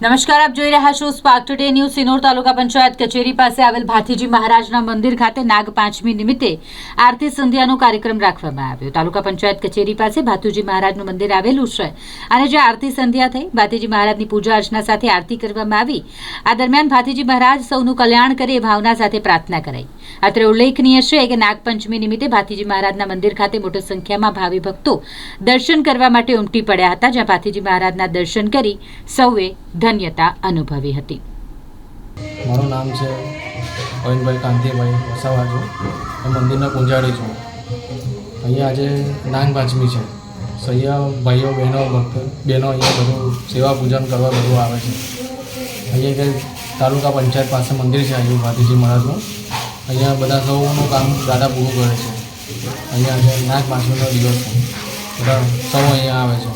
નમસ્કાર, આપ જોઈ રહ્યા છો સ્પાર્ક ટુડે ન્યૂઝ. સિનોર તાલુકા પંચાયત કચેરી પાસે આવેલ ભાથીજી મહારાજના મંદિર ખાતે નાગ પાંચમી નિમિત્તે આરતી સંધ્યાનો કાર્યક્રમ રાખવામાં આવ્યો. તાલુકા પંચાયત કચેરી પાસે ભાથીજી મહારાજનું મંદિર આવેલું છે અને જે આરતી સંધ્યા થઈ, ભાથીજી મહારાજની પૂજા અર્ચના સાથે આરતી કરવામાં આવી. આ દરમિયાન ભાથીજી મહારાજ સૌનું કલ્યાણ કરે એ ભાવના સાથે પ્રાર્થના કરાઈ. અત્રે ઉલ્લેખનીય છે કે નાગપંચમી નિમિત્તે ભાથીજી મહારાજના મંદિર ખાતે મોટી સંખ્યામાં ભાવિ ભક્તો દર્શન કરવા માટે ઉમટી પડ્યા હતા, જ્યાં ભાથીજી મહારાજના દર્શન કરી સૌએ ધન્યતા અનુભવી હતી. મારું નામ છે અવિનભાઈ કાંતિભાઈ વસાવા છું. હું મંદિરના પૂજારી છું. અહીંયા આજે નાગપાંચમી છે. અહીંયા ભાઈઓ બહેનો બહેનો અહીંયા બધું સેવા પૂજન કરવા બધું આવે છે. અહીંયા કંઈ તાલુકા પંચાયત પાસે મંદિર છે આજે ભાથીજી મહારાજનું. અહીંયા બધા સૌનું કામ દાદા પૂરું કરે છે. અહીંયા આજે નાગપાંચમીનો દિવસ છે. બધા સૌ અહીંયા આવે છે.